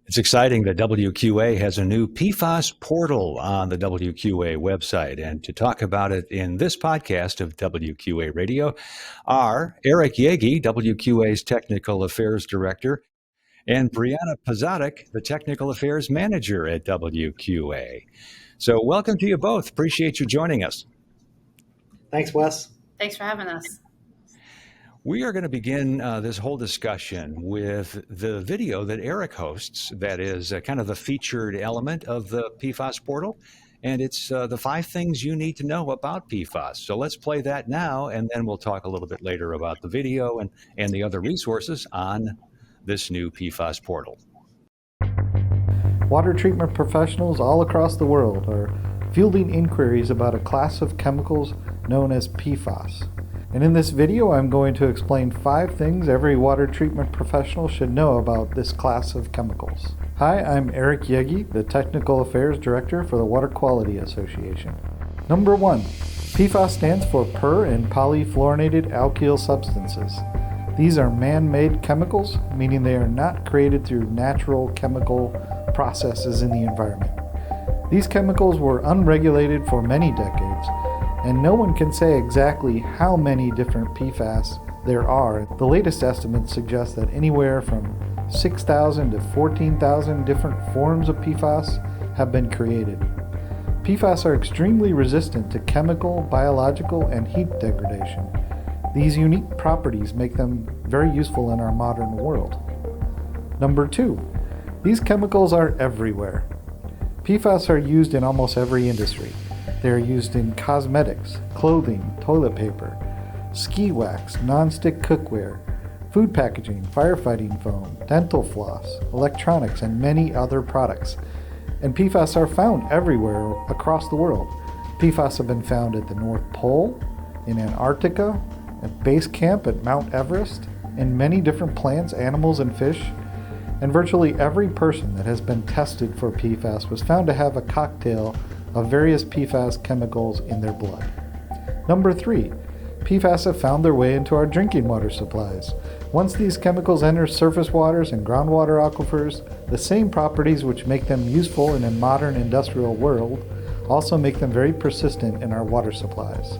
It's exciting that WQA has a new PFAS portal on the WQA website. And to talk about it in this podcast of WQA Radio are Eric Yegi, WQA's Technical Affairs Director, and Brianna Pazatic, the Technical Affairs Manager at WQA. So welcome to you both. Appreciate you joining us. Thanks, Wes. Thanks for having us. We are going to begin this whole discussion with the video that Eric hosts that is kind of the featured element of the PFAS portal. And it's the 5 things you need to know about PFAS. So let's play that now, and then we'll talk a little bit later about the video and the other resources on this new PFAS portal. Water treatment professionals all across the world are fielding inquiries about a class of chemicals known as PFAS. And in this video, I'm going to explain 5 things every water treatment professional should know about this class of chemicals. Hi, I'm Eric Yegi, the Technical Affairs Director for the Water Quality Association. Number 1, PFAS stands for per- and polyfluorinated alkyl substances. These are man-made chemicals, meaning they are not created through natural chemical processes in the environment. These chemicals were unregulated for many decades, and no one can say exactly how many different PFAS there are. The latest estimates suggest that anywhere from 6,000 to 14,000 different forms of PFAS have been created. PFAS are extremely resistant to chemical, biological, and heat degradation. These unique properties make them very useful in our modern world. Number 2, these chemicals are everywhere. PFAS are used in almost every industry. They are used in cosmetics, clothing, toilet paper, ski wax, non-stick cookware, food packaging, firefighting foam, dental floss, electronics, and many other products. And PFAS are found everywhere across the world. PFAS have been found at the North Pole, in Antarctica, at base camp at Mount Everest, in many different plants, animals, and fish. And virtually every person that has been tested for PFAS was found to have a cocktail of various PFAS chemicals in their blood. Number 3, PFAS have found their way into our drinking water supplies. Once these chemicals enter surface waters and groundwater aquifers, the same properties which make them useful in a modern industrial world also make them very persistent in our water supplies.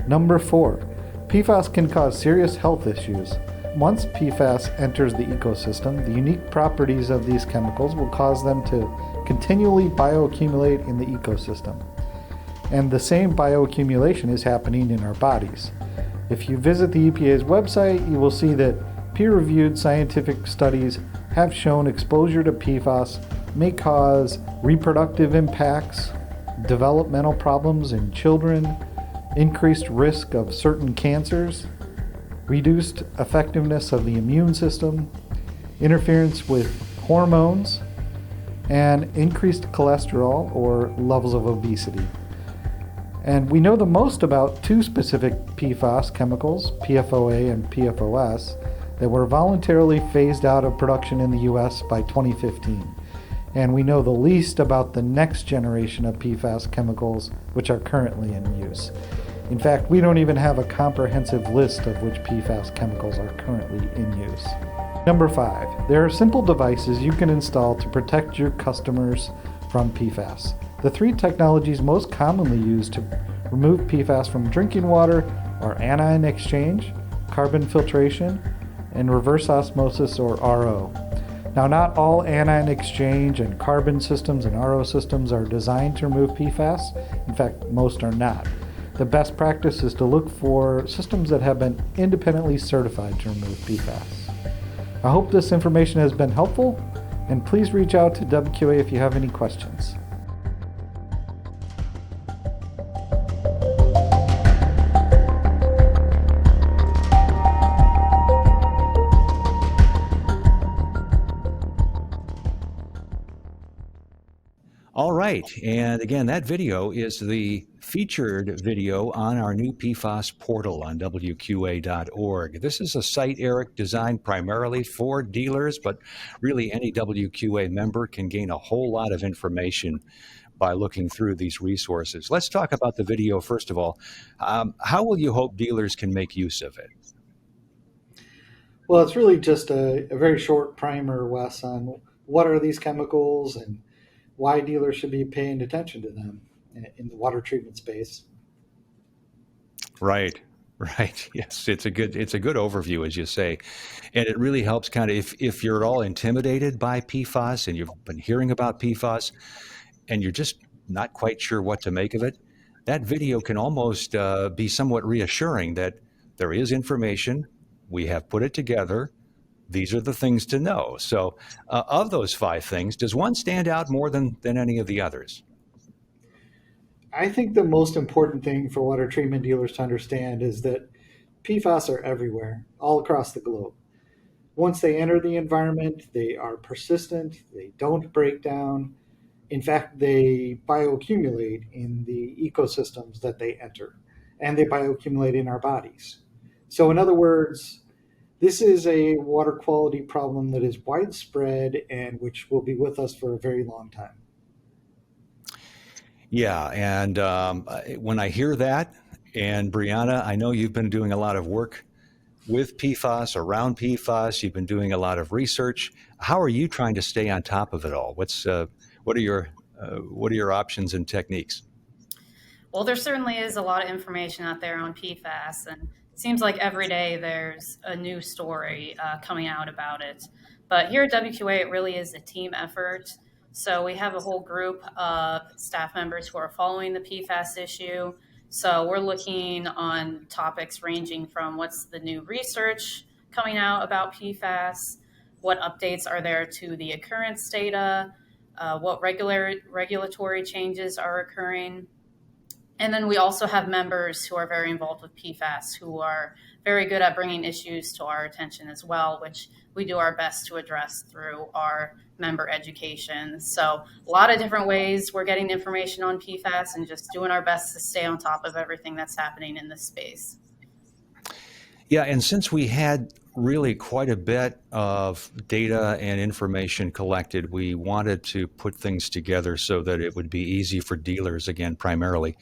Number 4, PFAS can cause serious health issues. Once PFAS enters the ecosystem, the unique properties of these chemicals will cause them to continually bioaccumulate in the ecosystem. And the same bioaccumulation is happening in our bodies. If you visit the EPA's website, you will see that peer-reviewed scientific studies have shown exposure to PFAS may cause reproductive impacts, developmental problems in children, increased risk of certain cancers, reduced effectiveness of the immune system, interference with hormones, and increased cholesterol or levels of obesity. And we know the most about 2 specific PFAS chemicals, PFOA and PFOS, that were voluntarily phased out of production in the US by 2015. And we know the least about the next generation of PFAS chemicals which are currently in use. In fact, we don't even have a comprehensive list of which PFAS chemicals are currently in use. Number 5, there are simple devices you can install to protect your customers from PFAS. The 3 technologies most commonly used to remove PFAS from drinking water are anion exchange, carbon filtration, and reverse osmosis or RO. Now, not all anion exchange and carbon systems and RO systems are designed to remove PFAS. In fact, most are not. The best practice is to look for systems that have been independently certified to remove PFAS. I hope this information has been helpful, and please reach out to WQA if you have any questions. All right, and again, that video is the featured video on our new PFAS portal on WQA.org. This is a site, Eric, designed primarily for dealers, but really any WQA member can gain a whole lot of information by looking through these resources. Let's talk about the video first of all. How will you hope dealers can make use of it? Well, it's really just a very short primer, Wes, on what are these chemicals and why dealers should be paying attention to them in the water treatment space. Right. Right. Yes, it's a good overview, as you say, and it really helps kind of if you're at all intimidated by PFAS and you've been hearing about PFAS and you're just not quite sure what to make of it, that video can almost be somewhat reassuring that there is information. We have put it together. These are the things to know. So, of those five things, does one stand out more than any of the others? I think the most important thing for water treatment dealers to understand is that PFAS are everywhere, all across the globe. Once they enter the environment, they are persistent, they don't break down. In fact, they bioaccumulate in the ecosystems that they enter, and they bioaccumulate in our bodies. So, in other words, this is a water quality problem that is widespread and which will be with us for a very long time. Yeah, and when I hear that, and Brianna, I know you've been doing a lot of work with PFAS, around PFAS. You've been doing a lot of research. How are you trying to stay on top of it all? What are your options and techniques? Well, there certainly is a lot of information out there on PFAS, and it seems like every day there's a new story coming out about it. But here at WQA, it really is a team effort. So we have a whole group of staff members who are following the PFAS issue. So we're looking on topics ranging from what's the new research coming out about PFAS, what updates are there to the occurrence data, what regulatory changes are occurring. And then we also have members who are very involved with PFAS who are very good at bringing issues to our attention as well, which we do our best to address through our member education. So a lot of different ways we're getting information on PFAS and just doing our best to stay on top of everything that's happening in this space. Yeah, and since we had really quite a bit of data and information collected, we wanted to put things together so that it would be easy for dealers, again, primarily,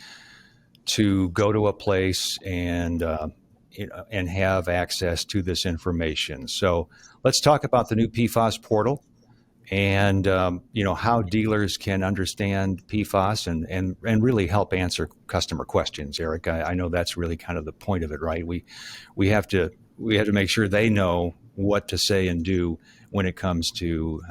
to go to a place and have access to this information. So let's talk about the new PFAS portal and how dealers can understand PFAS and really help answer customer questions. Eric, I know that's really kind of the point of it, right? We have to make sure they know what to say and do when it comes to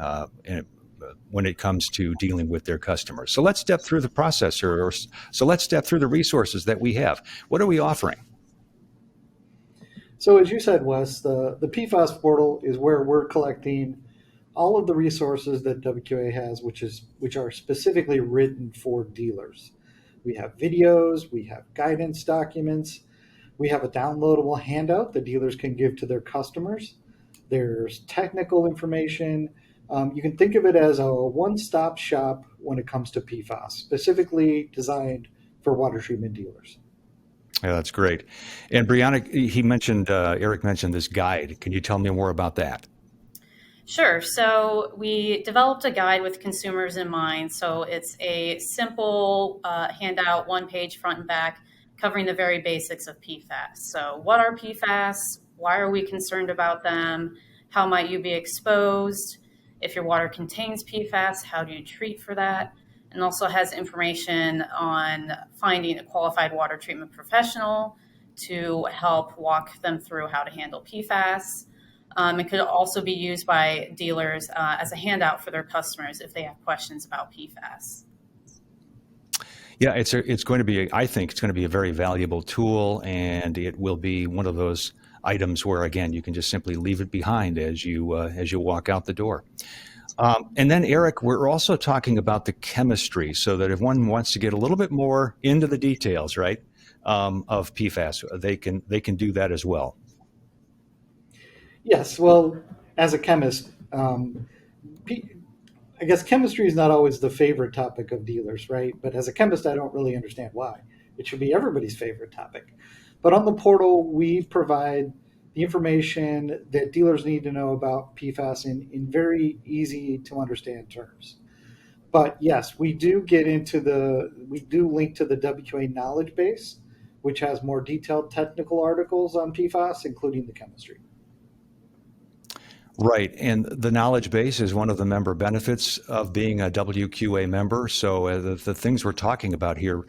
dealing with their customers. So let's step through the process here. So let's step through the resources that we have. What are we offering? So, as you said, Wes, the PFAS portal is where we're collecting all of the resources that WQA has, which are specifically written for dealers. We have videos, we have guidance documents, we have a downloadable handout that dealers can give to their customers. There's technical information. You can think of it as a one-stop shop when it comes to PFAS, specifically designed for water treatment dealers. Yeah, that's great. And Brianna, Eric mentioned this guide. Can you tell me more about that? Sure. So we developed a guide with consumers in mind. So it's a simple handout, one page front and back, covering the very basics of PFAS. So what are PFAS? Why are we concerned about them? How might you be exposed? If your water contains PFAS, how do you treat for that? And also has information on finding a qualified water treatment professional to help walk them through how to handle PFAS. It could also be used by dealers as a handout for their customers if they have questions about PFAS. Yeah, I think it's going to be a very valuable tool, and it will be one of those items where, again, you can just simply leave it behind as you walk out the door. And then, Eric, we're also talking about the chemistry, so that if one wants to get a little bit more into the details, right, of PFAS, they can do that as well. Yes, well, as a chemist, I guess chemistry is not always the favorite topic of dealers, right? But as a chemist, I don't really understand why. It should be everybody's favorite topic. But on the portal, we provide the information that dealers need to know about PFAS in very easy to understand terms. But yes, we do link to the WQA knowledge base, which has more detailed technical articles on PFAS, including the chemistry. Right. And the knowledge base is one of the member benefits of being a WQA member. So the things we're talking about here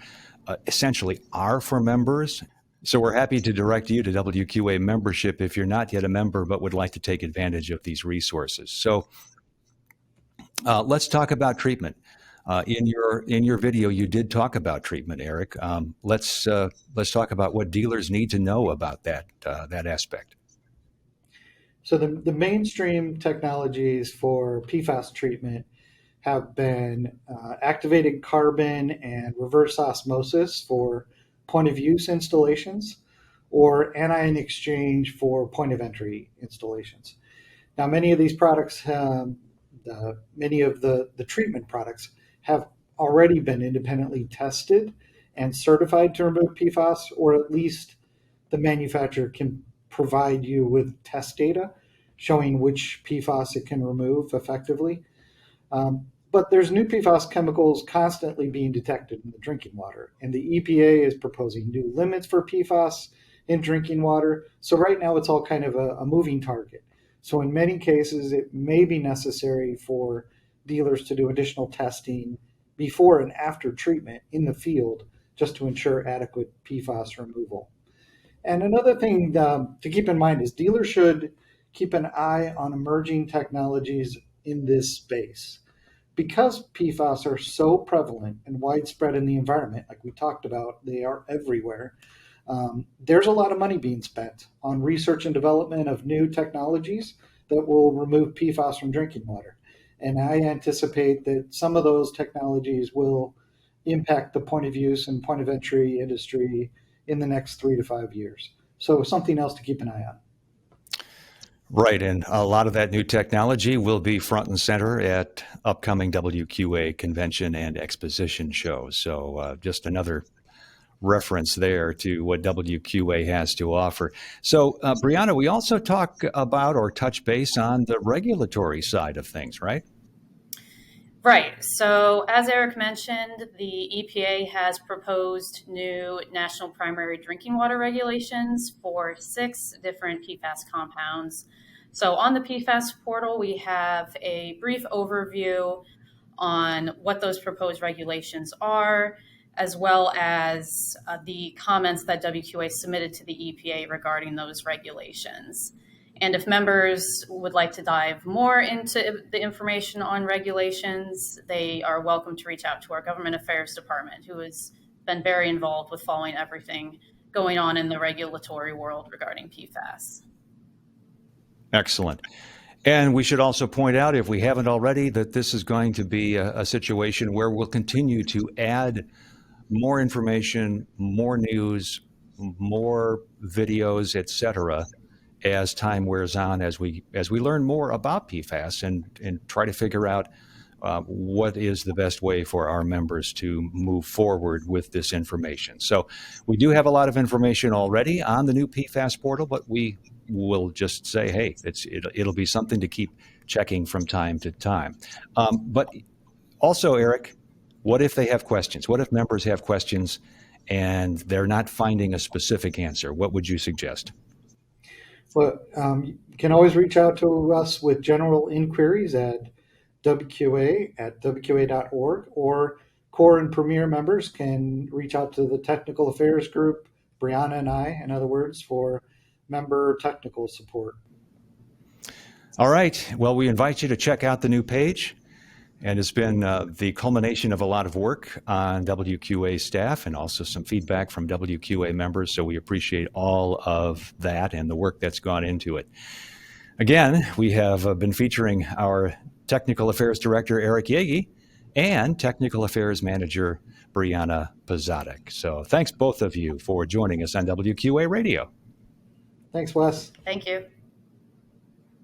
essentially are for members. So we're happy to direct you to WQA membership if you're not yet a member but would like to take advantage of these resources. So let's talk about treatment. In your video, you did talk about treatment, Eric. Let's talk about what dealers need to know about that aspect. So the mainstream technologies for PFAS treatment have been activated carbon and reverse osmosis for point of use installations, or anion exchange for point of entry installations. Now, many of these products, many of the treatment products have already been independently tested and certified to remove PFAS, or at least the manufacturer can provide you with test data showing which PFAS it can remove effectively. But there's new PFAS chemicals constantly being detected in the drinking water, and the EPA is proposing new limits for PFAS in drinking water. So right now it's all kind of a moving target. So in many cases, it may be necessary for dealers to do additional testing before and after treatment in the field just to ensure adequate PFAS removal. And another thing to keep in mind is dealers should keep an eye on emerging technologies in this space. Because PFAS are so prevalent and widespread in the environment, like we talked about, they are everywhere. There's a lot of money being spent on research and development of new technologies that will remove PFAS from drinking water. And I anticipate that some of those technologies will impact the point of use and point of entry industry in the next 3 to 5 years. So something else to keep an eye on. Right, and a lot of that new technology will be front and center at upcoming WQA convention and exposition shows. So just another reference there to what WQA has to offer. So, Brianna, we also talk about or touch base on the regulatory side of things, right? Right. So as Eric mentioned, the EPA has proposed new national primary drinking water regulations for 6 different PFAS compounds. So on the PFAS portal, we have a brief overview on what those proposed regulations are, as well as the comments that WQA submitted to the EPA regarding those regulations. And if members would like to dive more into the information on regulations, they are welcome to reach out to our Government Affairs Department, who has been very involved with following everything going on in the regulatory world regarding PFAS. Excellent. And we should also point out, if we haven't already, that this is going to be a situation where we'll continue to add more information, more news, more videos, etc., as time wears on, as we learn more about PFAS and try to figure out what is the best way for our members to move forward with this information. So we do have a lot of information already on the new PFAS portal, but we will just say, hey, it'll be something to keep checking from time to time. But also, Eric, what if they have questions? What if members have questions and they're not finding a specific answer? What would you suggest? Well, you can always reach out to us with general inquiries at WQA@WQA.org, or core and premier members can reach out to the technical affairs group, Brianna and I, in other words, for member technical support. All right. Well, we invite you to check out the new page. And it's been the culmination of a lot of work on WQA staff and also some feedback from WQA members. So we appreciate all of that and the work that's gone into it. Again, we have been featuring our Technical Affairs Director, Eric Yagi, and Technical Affairs Manager, Brianna Pozadik. So thanks both of you for joining us on WQA Radio. Thanks, Wes. Thank you.